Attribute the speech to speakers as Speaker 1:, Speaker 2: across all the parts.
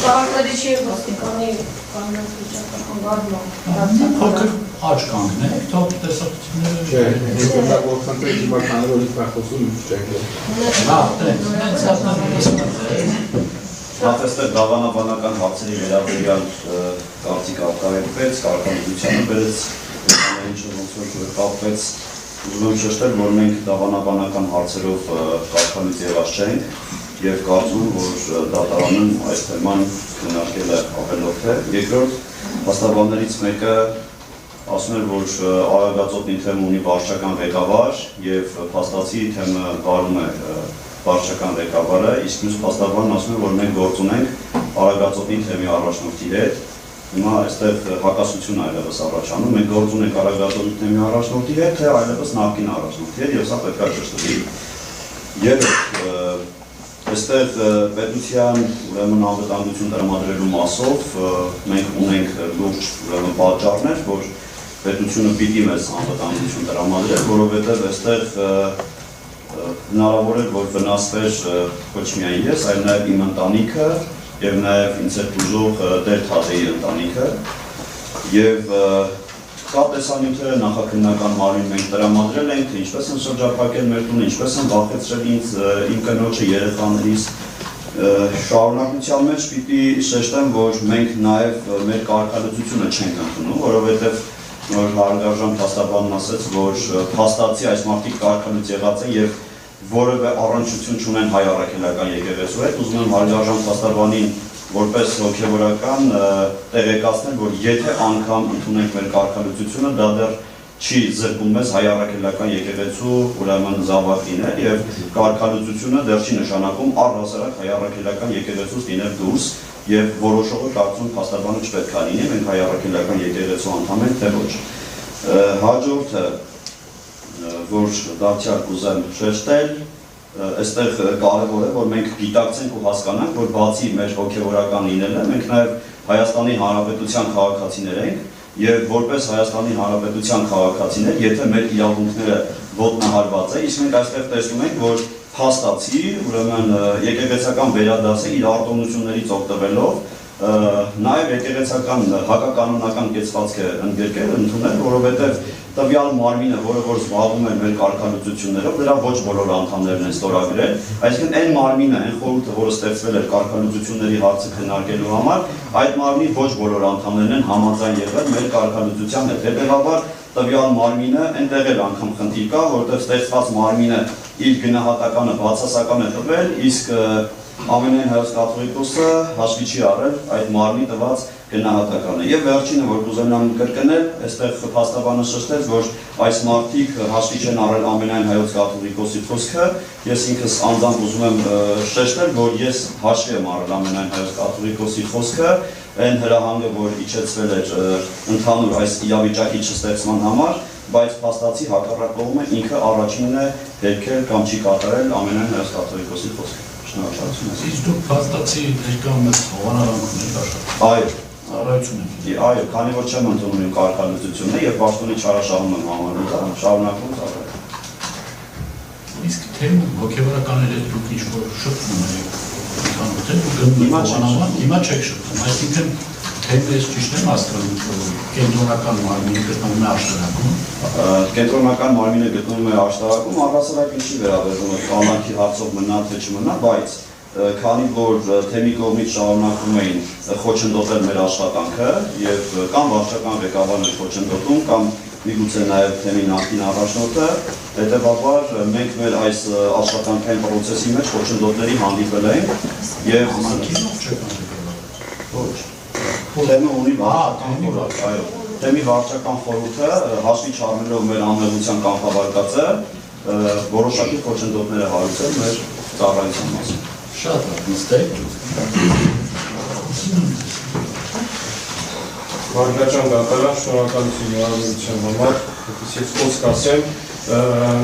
Speaker 1: Տարակների չի ոստիկանի կանոնց վիճակը հանգարվում
Speaker 2: փոքր աճ կանգնեք, թող տեսակցությունները
Speaker 3: չէ, դա որքանտրեք հիմա կանոնից նախոսում չենք։
Speaker 4: Նախստեղ դավանաբանական հարցերի վերաբերյալ կարծիք արտահայտվեց, կարգավորությանը բերեց ինչը ոնց որ կապվեց, ուզում եմ շեշտել, որ մենք դավանաբանական հարցերով կարգավորից եղած չենք եւ կարծում որ դատարանն այս թեման քննարկել է ավելորդ է։ Երկրորդ փաստաբաններից մեկը ասում էր, որ Արագածոտնի թեմը ունի վարչական ղեկավար եւ փաստացի թեմը վարում է վարչական ղեկավարը, իսկ մյուս փաստաբանն ասում է, որ մենք գործ ունենք Արագածոտնի թեմի առաջնորդի հետ։ Հիմա այստեղ հակասություն այլևս առաջանում, մենք գործ ունենք Արագածոտնի թեմի առաջնորդի հետ, թե այլևս նախկին առաջնորդի հետ, եւ սա պետք է ճշտվի։ Երրորդ այստեղ պետության ուրեմն անվտանգություն տրամադրելու մասով մենք ունենք լուրջ ուրեմն պատճառներ, որ պետությունը պիտի մեզ անվտանգություն տրամադրել, որովհետև այստեղ հնարավոր է, որ վնասվեր ոչ միայն ես, այլ նաև իմ ընտանիքը եւ նաև ինձ հետ ուժող Տեր Թադեի ընտանիքը եւ կա տեսանյութերը նախաքննական մարմին մենք տրամադրել ենք, թե ինչպես են շրջափակել մեր տունը, ինչպես են վախեցրել ինձ, իմ կնոջը, երեխաներիս շարունակության մեջ պիտի շեշտեմ, որ մենք նաև մեր կարգալուծությունը չենք ընդունում, որովհետև որ հարգարժան փաստաբանն ասաց, որ փաստացի այս մարդիկ կարգալուծ եղած են եւ որևէ առնչություն չունեն հայ առաքելական եկեղեցու հետ, ուզում եմ հարգարժան փաստաբանին որպես հոգևորական տեղեկացնել, որ եթե անգամ ընդունենք մեր կարգալուծությունը, դա դեռ չի զրկում մեզ հայ առաքելական եկեղեցու ուրեմն զավակիներ եւ կարգալուծությունը դեռ չի նշանակում առհասարակ հայ առաքելական եկեղեցուց լինել դուրս եւ որոշողը կարծում փաստաբանը չպետք է լինի, մենք հայ առաքելական եկեղեցու անդամ ենք, թե ոչ։ Հաջորդը որ դարձյալ կուզեմ շեշտել, այստեղ կարևոր է, որ մենք գիտակցենք ու հասկանանք, որ բացի մեր հոգևորական լինելը, մենք նաև Հայաստանի Հանրապետության քաղաքացիներ ենք եւ որպես Հայաստանի Հանրապետության քաղաքացիներ, եթե մեր իրավունքները ոտնահարված է, իսկ մենք այստեղ տեսնում ենք, որ փաստացի, ուրեմն եկեղեցական վերադասը իր արտոնություններից օգտվելով նաև եկեղեցական հակականոնական կեցվածք է ընդգրկել, ընդունել, որովհետև տվյալ մարմինը, որը որ զբաղվում է մեր կարգալուծություններով, դրա ոչ բոլոր անդամներն են ստորագրել, այսինքն այն մարմինը, այն խորհուրդը, որը ստեղծվել էր կարգալուծությունների հարցը քննարկելու համար, այդ մարմնի ոչ բոլոր անդամներն են համաձայն եղել մեր կարգալուծության հետ, հետևաբար տվյալ մարմինը այնտեղ էլ անգամ խնդիր կա, որտեղ ստեղծված մարմինը իր գնահատականը բացասական է տվել, իսկ ամենայն հայոց կաթողիկոսը հաշվի չի առել այդ մարմնի տված գնահատականը։ Եվ վերջինը, որ կուզեմ կրկնել, այստեղ փաստաբանը շեշտեց, որ այս մարդիկ հաշվի չեն առել ամենայն հայոց կաթողիկոսի խոսքը, ես ինքս անձամբ ուզում եմ շեշտել, որ ես հաշվի եմ առել ամենայն հայոց կաթողիկոսի խոսքը, այն հրահանգը, որ իջեցվել էր ընդհանուր այս իրավիճակի չստեղծման համար, բայց փաստացի հակառակ կողմը ինքը առաջինն է հերքել կամ չի կատարել ամենայն հայոց կաթողիկոսի խոսքը։ Շնորհակալություն։
Speaker 2: Իսկ դուք փաստացի ներկայ մեծ հովանարանք ունեք աշխատում։
Speaker 4: Այո,
Speaker 2: ծառայություն եք։
Speaker 4: Այո, քանի որ չեմ ընդունում իմ կարգալուծությունը եւ պաշտոնի չարաշահում եմ համարում, շարունակում ծառայել։
Speaker 2: Իսկ թե հոգևորականները դուք ինչ-որ շփվում եք, հիմա չեք շփվում, այսինքն թե ես ճիշտ եմ հասկանում, կենտրոնական մարմինը գտնվում է աշտարակում։
Speaker 4: Կենտրոնական մարմինը գտնվում է աշտարակում, առհասարակ ինչի վերաբերում է կանանքի հարցով մնա թե չմնա, բայց քանի որ թեմի կողմից շարունակում էին խոչընդոտել մեր աշխատանքը եւ կամ վարչական ղեկավարն է խոչընդոտում կամ միգուցե նաեւ թեմի նախկին առաջնորդը, հետեւաբար մենք մեր այս աշխատանքային process-ի մեջ խոչընդոտների հանդիպել ենք եւ ոչ թեմը ունի վարչական խորհուրդ, այո, թեմի վարչական խորհուրդը հաշվի չառնելով մեր անմեղության կանխավարկածը որոշակի խոչընդոտներ է հարուցել մեր ծառայության մասին։
Speaker 2: Շատ լավ, նստեք։
Speaker 3: Հարգարժան դատարան, շնորհակալություն հնարավորության համար, որպես ես խոսք ասեմ,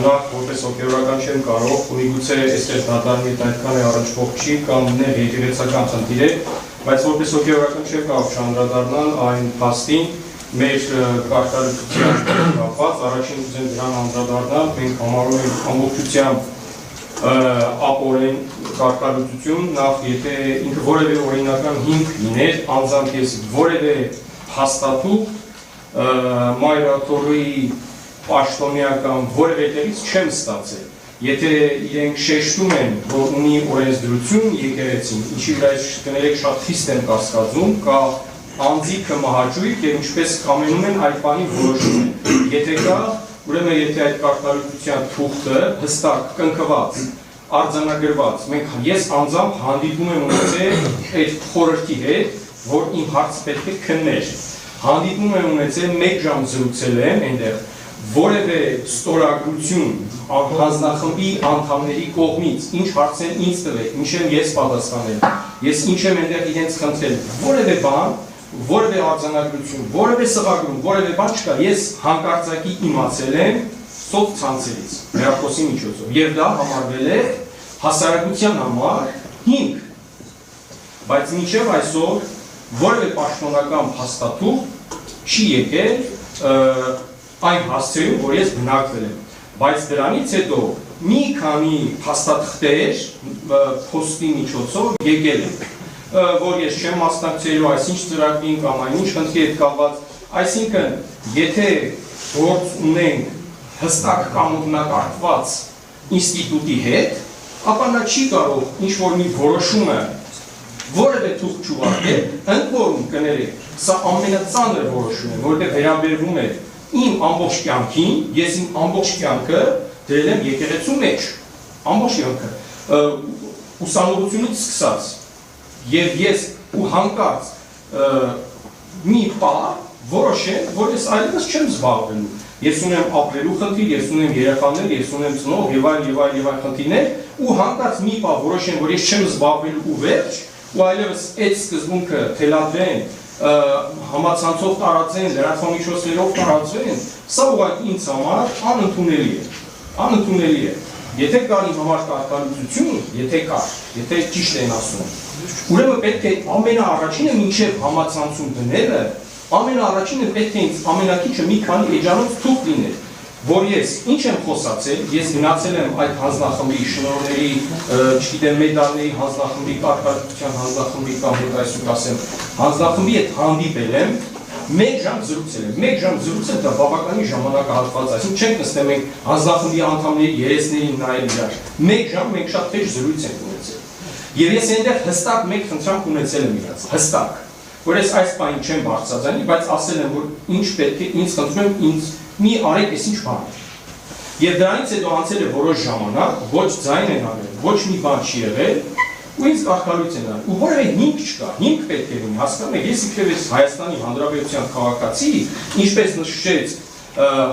Speaker 3: նախ որպես հոգևորական չեմ կարող, ու միգուցե այստեղ դատարանի հետ այդքան է առնչվող չի կամ նեղ եկեղեցական խնդիր է, բայց որպես հոգևորական չեմ կարող չանդրադառնալ այն փաստին, մեր կարգալուծության կապված, առաջին ուզեմ դրան անդրադառնալ, մենք համարում ենք ամբողջությամբ ապօրեն կարգալուծություն, նախ եթե ինքը որևէ օրինական հիմք լիներ, անձամբ ես որևէ հաստատու մայրաթորի պաշտոնեական որևէ տեղից չեմ ստացել։ Եթե իրենք շեշտում են, որ ունի օրենսդրություն եկեղեցին, ինչի վրա կներեք շատ խիստ են կասկածում, կա անձիկը մահաճույք եւ ինչպես կամենում են այդ բանի որոշում են։ Եթե կա, ուրեմն եթե այդ կարգալուծության թուղթը հստակ կնքված, արձանագրված, ես անձամբ հանդիպում եմ ունեցել այդ խորհրդի հետ, որ իմ հարցը պետք է քններ։ Հանդիպում եմ ունեցել 1 ժամ զրուցել եմ այնտեղ, որևէ ստորագրություն հանձնախմբի անդամների կողմից, ինչ հարցեր ինձ տվեք, ինչ եմ ես պատասխանել, ես ինչ եմ այնտեղ իրենց խնդրել, որևէ բան, որևէ արձանագրություն, որևէ սղագրում, որևէ բան չկա, ես հանկարծակի իմացել եմ սոցցանցերից, հեռախոսի միջոցով, եւ դա համարվել է հասարակության համար հիմք, բայց մինչև այսօր որևէ պաշտոնական հաստատու չի եկել այն հասցեում, որ ես բնակվել եմ, բայց դրանից հետո մի քանի փաստաթղթեր փոստի միջոցով եկել են, որ ես չեմ մասնակցելու այսինչ ծրագրին կամ այնինչ խնդրի հետ կապված, այսինքն եթե գործ ունենք հստակ կանոնակարգված ինստիտուտի հետ, ապա նա չի կարող ինչ-որ մի որոշումը որևէ թուղթ չուղարկել, ընդ որում կներեք, սա ամենածանր որոշում է, որտեղ վերաբերվում է իմ ամբողջ կյանքին, ես իմ ամբողջ կյանքը դրել եմ եկեղեցու մեջ, ամբողջ կյանքը, ուսանողությունից սկսած, եւ ես ու հանկարծ մի պահ որոշեմ, որ ես այլևս չեմ զբաղվելու, ես ունեմ ապրելու խնդիր, ես ունեմ երեխաներ, ես ունեմ ծնող եւ այլ խնդիրներ, ու հանկարծ մի պահ որոշեմ, որ ես չեմ զբաղվելու ու վերջ, ու այլևս այդ սկզբունքը թելադրեն, համացանցով տարածեն, լրատվամիջոցներով տարածեն, սա ուղղակի ինձ համար անընդունելի է։ Եթե կար իմ համար կարգալուծություն, եթե ճիշտ են ասում, ուրեմն պետք է ամենաառաջինը մինչև համացանցում դնելը, ամենաառաջինը պետք է ինձ ամենակիչը մի քանի էջանոց թուղթ լիներ, որ ես ինչ եմ խոսացել, ես գնացել եմ այդ հանձնախմբի շնորհների, չգիտեմ, մեդալների հանձնախմբի, կարգալուծության հանձնախմբի կամ որ այսօր ասեմ, հանձնախմբի հետ հանդիպել եմ, 1 ժամ զրուցել եմ, 1 ժամ զրուցել դա բավականին ժամանակահատված, այսինքն չենք նստել մենք հանձնախմբի անդամների երեսներին նայել իրար, 1 ժամ մենք շատ թեժ զրույց ենք ունեցել։ Եվ ես այնտեղ հստակ մեկ խնդրանք ունեցել եմ իրաց, հստակ, որ ես այս բանին չեմ բարձրացանի, բայց ասել եմ, որ ինչ պետք է ինձ խնդրում եմ, ինձ մի արեք էս ինչ բան է։ Եվ դրանից հետո անցել է որոշ ժամանակ, ոչ ձայն են արել, ոչ մի բան չի եղել, ու ինձ կարգալույց են արել, ու որևէ հիմք չկա, հիմք պետք է լինի, հասկանում եք, ես իբրև ես Հայաստանի Հանրապետության քաղաքացի, ինչպես նշեց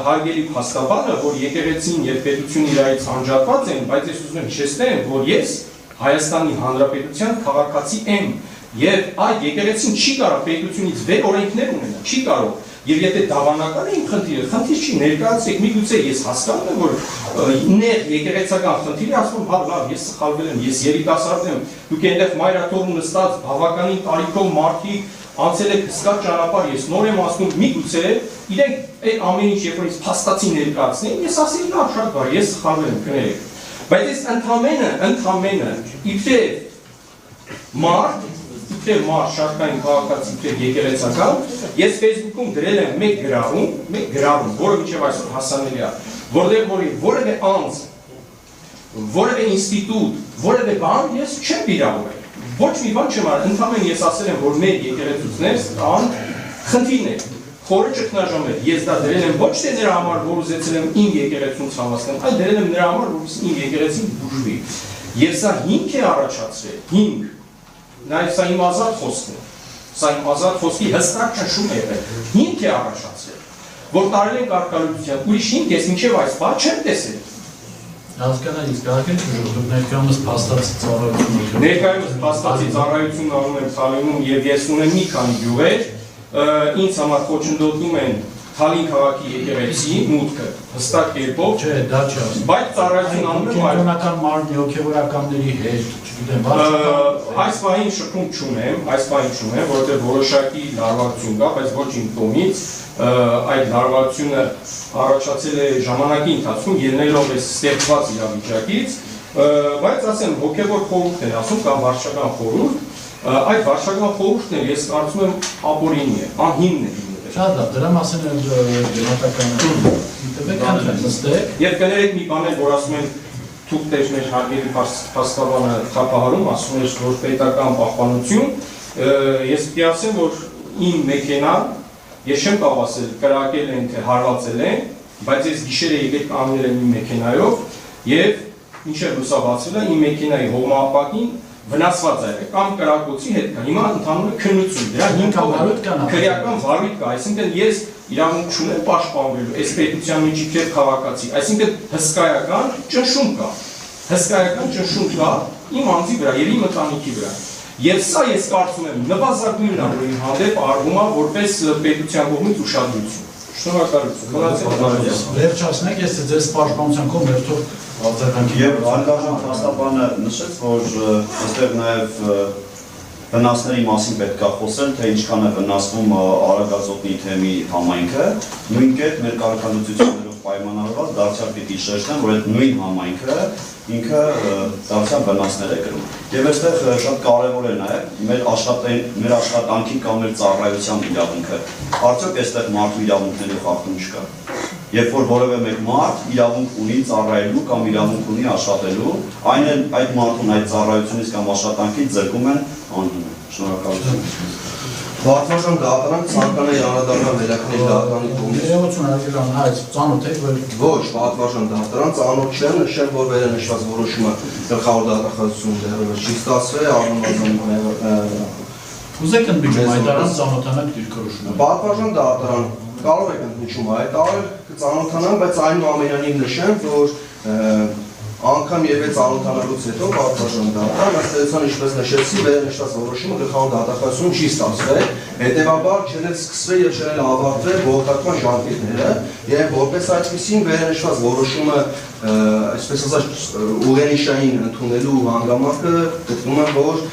Speaker 3: հարգելի փաստաբանը, որ եկեղեցին եւ պետությունը իրարից անջատված են, բայց ես ուզում եմ հիշեցնեմ, որ ես Հայաստանի Հանրապետության քաղաքացի եմ, եւ այդ եկեղեցին չի կարող պետությունից վեր օրենքներ ունենալ, չի կարող։ Եվ եթե դավանական է իմ խնդիրը, խնդիր չի, ներկայացրեք, միգուցե ես հասկանում եմ, որ ներ եկեղեցական խնդիրը, ասում եմ, հա լավ, ես սխալվել եմ, ես երիտասարդ եմ, դուք այնտեղ մայրաթորում նստած բավականին տարիքով մարդիկ անցել եք հսկա ճանապարհ, ես նոր եմ ասում, միգուցե իրենք այդ ամեն ինչ երբ որ ինձ փաստացի ներկայացնեն, ես ասեի լավ, շատ բարի, ես սխալվել եմ, կներեք։ Բայց ես ընդհանրապես իբրև մարդ շարքային քաղաքացի իբրև եկեղեցական, ես Facebook-ում դրել եմ մեկ գրառում, որը մինչև այսօր հասանելի է, որտեղ որևէ անձ, որևէ ինստիտուտ, որևէ բան ես չեմ վիրավորել, ոչ մի բան չեմ արել, ընդհանրապես ես ասել եմ, որ մեր եկեղեցուներ կան խնդիրներ, խորը ճգնաժամեր, ես դա դրել եմ ոչ թե նրա համար, որ ուզեցել եմ իմ եկեղեցուն ցավացնել, այլ դրել եմ նրա համար, որ իմ եկեղեցին բուժվի։ Եվ սա հիմք է առաջացրել, հիմք, նաև սա իմ ազատ խոսքն է, սա իմ ազատ խոսքի հստակ ճնշում է եղել, հիմք է առաջացրել, որ տարել են կարգալուծության, ուրիշ հիմք ես մինչև այս բան չեմ տեսել։
Speaker 2: Հասկանալի, կարելի է դուք ներկայումս փաստացի ծառայություն ունեք։
Speaker 3: Ներկայումս փաստացի ծառայություն անում եմ Թալինում եւ ես ունեմ մի քանի գյուղեր, ինձ համար խոչընդոտում են Թալին քաղաքի եկեղեցի մուտքը, հստակ կերպով,
Speaker 2: չէ, դա չի ասում։
Speaker 3: Բայց ծառայություն անում եմ
Speaker 2: կենտրոնական մարմնի հոգևորականների հետ, չգիտեմ,
Speaker 3: այս բանին շփում չունեմ, որովհետեւ որոշակի լարվածություն կա, բայց ոչ իմ կողմից, այդ լարվածությունը առաջացել է ժամանակի ընթացքում ելնելով այս ստեղծված իրավիճակից, Բայց ասեմ, հոգևոր խորհուրդ են ասում կամ վարչական խորհուրդ, այդ վարչական խորհուրդն էլ ես կարծում եմ ապօրինի է, անհիմն է։
Speaker 2: Շատ լավ, դրա մասին էլ գնահատական
Speaker 3: Եվ կներեք մի բան էլ, որ ասում են թուղթ մեր հարգելի փաստաբանը խափահարում, ասում էր, որ պետական պահպանություն, ես պիտի ասեմ, որ իմ մեքենան, ես չեմ կարող ասել, կրակել են, թե հարվածել են, բայց ես գիշերը եկել կանգնել եմ իմ մեքենայով եւ ինչեւ լուսաբացվել է իմ մեքենայի հողմապատին վնասված է կամ կրակոցի հետ կա։ Հիմա ընդհանուր է քննություն։ Դրա հիմքով քրեական վարույթ կա, այսինքն ես իրավունք չունեմ պաշտպանվելու այս պետության միջիվ եւ քաղաքացի, այսինքն հսկայական ճնշում կա։ Հսկայական ճնշում կա իմ անձի վրա եւ իմ ընտանիքի վրա։ Եվ սա ես կարծում եմ նվազագույնն է, որ իմ հանդեպ արվում է որպես պետության կողմից ուշադրություն։ Շնորհակալություն։
Speaker 2: Վերջացնենք, ես ձեզ պաշտպանության կողմ երթով արձագանքի
Speaker 4: Եվ արգաժան փաստաբանը նշեց, որ այստեղ նաև վնասների մասին պետք է խոսել, թե ինչքան է վնասվում Արագածոտնի թեմի համայնքը, նույն կերպ մեր կարգավիճակներով պայմանավորված դարձյալ պիտի շեշտեմ, որ այդ նույն համայնքը ինքը դարձյալ վնասներ է կրում։ Եվ այստեղ շատ կարևոր է նաև մեր աշխատանքի կամ մեր ծառայության իրավունքը։ Արդյոք այստեղ մարդու իրավունքների խախտում չկա։ Երբ որ որևէ մեկ մարդ իրավունք ունի ծառայելու կամ իրավունք ունի աշխատելու, այդ մարդուն այդ ծառայությունից կամ աշխատանքից զրկում են անհիմն։ Շնորհակալություն։
Speaker 5: Պատվաստան դատարան ցանկանայի անդրադառնալ վերակների դատարանի կողմից։
Speaker 2: Ներողություն արգելան, հայց ծանոթ եք, որ
Speaker 5: Ոչ, պատվաստան դատարան ծանոթ չեմ, նշել, որ վերանշված որոշումը գլխավոր դատախազություն դեռևս չի ստացվել,
Speaker 2: ուզեք ընդմիջում այդ առանց ծանոթանալ դիրքորոշումը։
Speaker 5: Պատվաստան դատարան կարող եք ընդմիջում այդ առ ծանոթանան, բայց այնուամենայնիվ նշեմ, որ անգամ եւ այդ ծանոթանալուց հետո պատվաստան դատարան ըստ ինչպես նշեցի, վերանշված որոշումը գլխավոր դատախազություն չի ստացվել, հետեւաբար չեն սկսվել եւ չեն ավարտվել բողոքական ժամկետները եւ որպես այդպեսին վերանշված որոշումը այսպես ասած ուղենիշային ընդունելու հանգամանքը գտնում եմ, որ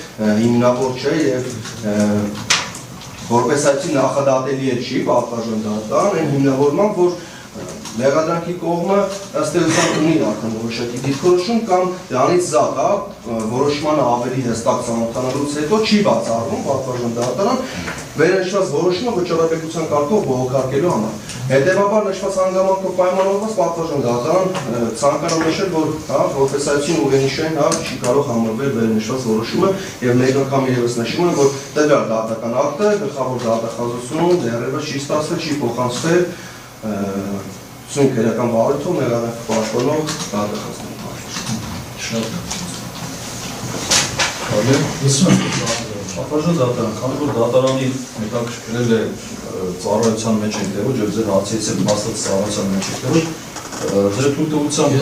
Speaker 5: հիմնավոր չէ եւ որպես այդի նախադատելի է չի պատվաստան դատարան այն հիմնավորմամբ, որ մեղադրանքի կողմը ըստ էության ունի արդեն որոշակի դիրքորոշում կամ դրանից զատ որոշմանը ավելի հստակ ծանոթանալուց հետո չի բացառվում պատվաստան դատարան վերանշված որոշումը վճռաբեկության կարգով բողոքարկելու համար։ Հետևաբար նշված հանգամանքով պայմանավորված պատվաստան դատարան ցանկանում նշել, որ որպես այդին ուղենիշային չի կարող համարվել վերանշված որոշումը եւ մեկ անգամ եւս նշում եմ, որ տվյալ դատական ակտը գլխավոր դատախազությունը դեռևս չի ստացվել, չի փոխանցվել Սույն քրեական վարույթով մեղադրանքը պաշտպանող դատախազների
Speaker 2: շատ
Speaker 6: Պատվաստան դատարան, քանի որ դատարանի հետաքրքրել է ծառայության մեջ եք դեպի եւ ձեր հարցից եմ հաստատ ծառայության մեջ եք դեպի ձեր թույլտվությամբ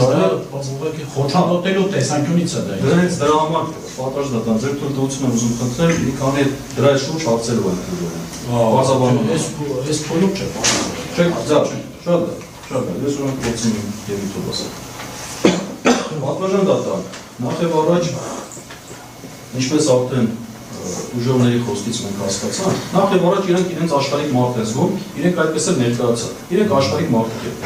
Speaker 2: ուղղակի խոչընդոտելու տեսանկյունից է դա։
Speaker 6: Դրանից դրա համար պատվաստան դատարան ձեր թույլտվությունը ուզում խնդրել մի քանի դրա շուրջ հարցերով են դուրս։ Բազաբանում
Speaker 2: Այս փոլուկ չէ։
Speaker 6: Չէ, շատ ես ունեմ փոխում եւ յութուբը։ Պատվաստան դատարան, նախ եւ առաջ ինչպես արդեն ուժովների խոսքից մենք հասկացանք, նախ եւ առաջ իրենք աշխարհիկ մարդ են զգում, իրենք այդպես էլ ներկայացան։ Իրենք աշխարհիկ մարդիկ են։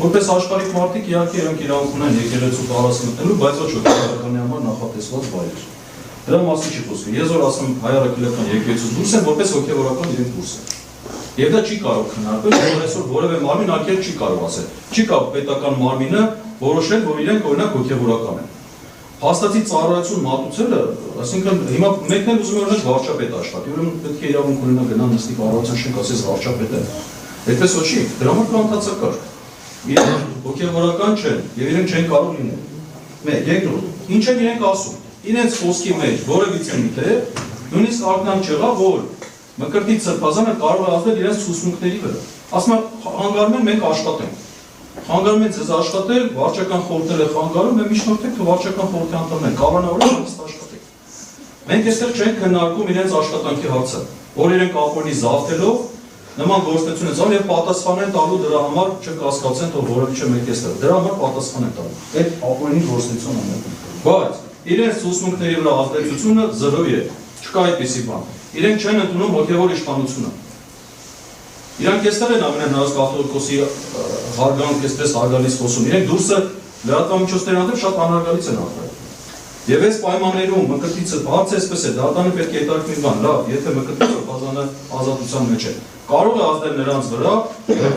Speaker 6: Որպես աշխարհիկ մարդիկ իհարկե իրենք իրավունք ունեն եկեղեցու տարածք մտնելու, բայց ոչ օգտակարանի համար նախատեսված վայր։ Դրա մասին չի խոսքը։ Ես որ ասեմ հայ-արաքելական եկեղեցուց դուրս են, որպես հոգեվորական իրենք դուրս են։ Եվ դա չի կարող քննարկվել, որ այսօր որևէ մարմին ակել չի կարող ասել։ Չի կարող պետական մարմինը որոշել, որ իրենք օրինակ հոգեվորական են։ Հաստատի ծառայություն մատուցելը, այսինքն հիմա մեկն էլ ուզում է օրինակ վարչապետ աշխատի, ուրեմն պետք է իրավունք ունենա գնա նստի կառավարության շենք ասես վարչապետ է։ Այդպես ոչ չի, դրա համար կա ընդհանրակարգ։ Իրենք հոգեվորական չեն եւ իրենք չեն կարող լինել։ Մեկ, երկրորդ, ինչ են իրենք ասում։ Իրենց խոսքի մեջ որևիցե մի թե նույնիսկ ակնան չեղա, որ Մկրտիչ սրբազանը կարող է ազդել իրենց ցուցմունքների վրա։ Ասում են խանգարում են մենք աշխատենք։ Խանգարում են ձեզ աշխատել, վարչական խորհուրդները խանգարում են միջնորդեք, թե վարչական խորհրդի անդամներ կանոնավոր հստակ աշխատեք։ Մենք այստեղ չենք քննարկում իրենց աշխատանքի հարցը, որ իրենք ապօրինի զավթելով նման գործունեություն են եւ պատասխան են տալու դրա համար չկասկածեն, որ որևէ մեկ էստեղ։ Դրա համար պատասխան են տալու։ Այդ ապօրինի գործունեությունը ունեն։ Բայց իրենց ցուցմունքների վրա ազդեցությունը զրոյ է։ Չկա այդպիսի բան։ Իրենք չեն ընդունում հոգևոր իշխանությունը։ Իրանք այստեղ են ամենահնարած կաթողիկոսի հարգանք, այսպես հարգալից խոսում։ Իրենք դուրսը լրատվամիջոցների հանդեպ շատ անհարգալից են ապրել։ Եվ այս պայմաններում մկրտիցը հարց էսպես է, դատանը պետք է հետաքրքիր բան, լավ, եթե մկրտիցը բազանը ազատության մեջ է, կարող է ազդել նրանց վրա,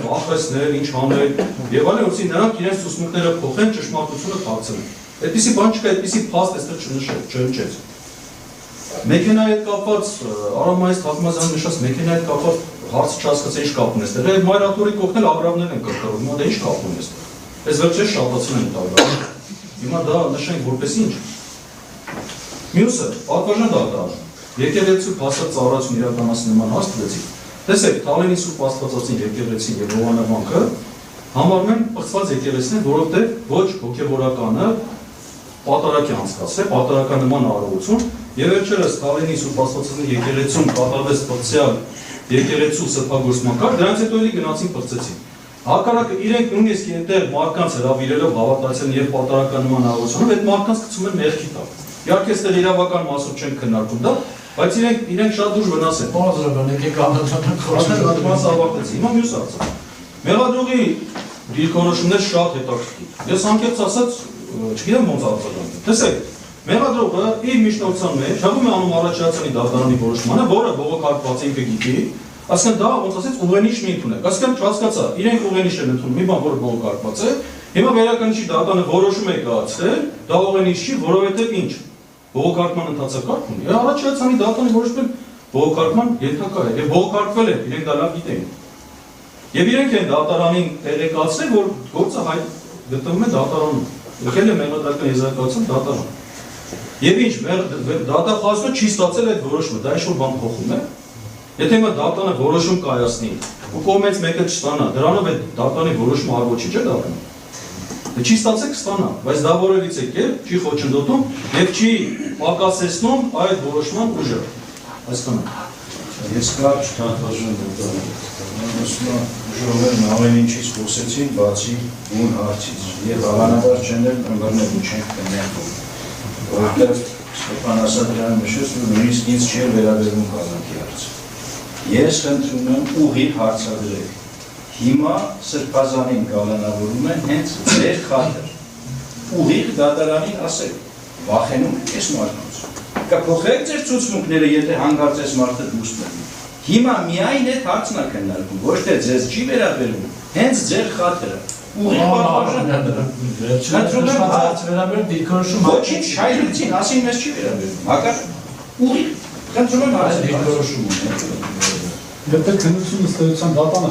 Speaker 6: վախեցնել, ինչ անել, եւ այլն, որովհետեւ նրանք իրենց ուսմունքները փոխեն, ճշմարտությունը բացեն։ Այդպիսի բան չկա, այդպիսի փաստ այստեղ չհնչեց։ Մեքենայի հետ կապված Արամայից Թակմազյանը նշած մեքենայի հետ կապված հարցը չհասկացա ինչ կապ ունի այստեղ։ Այդ մայրաթորի կողքնել ագրավներ են կրկնվում, դա ինչ կապ ունի այստեղ։ Այս վերջերս շատացել են տալու։ Հիմա դա նշենք որպես ինչ։ Մյուսը, պատվաժան դատարան։ Եկեղեցու փաստած ծառայություն իրականացնման հաստատեցի։ Տեսեք, Թալենի Սուրբ Աստվածածին եկեղեցին եւ Հովանավանքը համարում են պղծված եկեղեցին, որովհետեւ ոչ հոգեվորականը պատարակ է անցկացրել, պատարականման արարողություն եւ վերջերս Թալենի Սուրբ Աստվածածին եկեղեցում կատարվեց պղծյալ եկեղեցու սրբագործման կարգ, դրանից հետո էլի գնացին պղծեցին։ Հակառակը իրենք նույնիսկ այնտեղ մարդկանց հրավիրելով հավատացին եւ պատարականման արարողությունը, այդ մարդկանց գցում են մեղքի տակ։ Իհարկե այստեղ իրավական մասով չեն քննարկում դա, բայց իրենք շատ դուրս վնաս են։
Speaker 2: Բարձրաբան եկեք անդրադառնանք
Speaker 6: Պատմած ավարտեցի։ Հիմա մյուս հարցը։ Մեղադրողի դիրքորոշումներ շատ հետաքրքիր։ Ես անկեղծ ասած չգիտեմ ոնց արձագանքել։ Տեսեք, մեղադրողը իր միջնորդության մեջ հղում է անում առաջացանի դատարանի որոշմանը, որը բողոքարկված ինքը գիտի, ասեն դա ոնց ասած ուղենիշ մի ընդունեք։ Ասեն չհասկացա, իրենք ուղենիշ են ընդունում, մի բան որը բողոքարկված է, հիմա վերականիշի դատարանը որոշում է կայացրել, դա ուղենիշ չի, որովհետև ինչ բողոքարկման ընթացակարգ ունի։ Առաջացանի դատարանի որոշումը բողոքարկման ենթակա է եւ բողոքարկվել է, իրենք դա լավ գիտեն։ Եվ իրենք են դատարանին տեղեկացրել, որ գործը հայտ գտնվում է դատարանում։ Եկել է մեղադրական եզրակացություն դատարան։ Եվ ինչ, դատախազությունը չի ստացել այդ որոշումը, դա ինչ-որ բան փոխում է։ Եթե հիմա դատանը որոշում կայացնի, ու կողմից մեկը չստանա, դրանով այդ դատանի որոշումը արվոչի չէ դառնում։ Չի ստացել կստանա, բայց դա որևից եկել, չի խոչընդոտում եւ չի պակասեցնում այդ որոշման ուժը։ Այսքանը։
Speaker 7: Ես կարճ պատվաժան դատարան։ Ժողովուրդն ամեն ինչից խոսեցին, բացի ուն հարցից։ Եվ հավանաբար չեն ընկերներ ու չեն քննարկում։ Որովհետև Ստեփան Ասատրյանը նշեց, որ նույնիսկ ինձ չէր վերաբերում կալանքի հարցը։ Ես խնդրում եմ ուղիղ հարցադրել։ Հիմա սրբազանին կալանավորում են հենց ձեր խաթր։ Ուղիղ դատարանին ասել, վախենում եք ես մարդկանց։ Կփոխեք ձեր ցուցմունքները, եթե հանկարծ այս մարդը դուրս մտնի։ Հիմա միայն այդ հարցն է քննարկվում, ոչ թե ձեզ չի վերաբերում, հենց ձեր խաթրը։ Ուղիղ
Speaker 2: վերաբերում դիրքորոշում
Speaker 7: ոչինչ չայլուցին, ասին մեզ չի վերաբերում։ Հակառակ ուղիղ խնդրում եմ հարցը դիրքորոշում ունի։
Speaker 8: Եթե քննությունը ստեղծան դատանը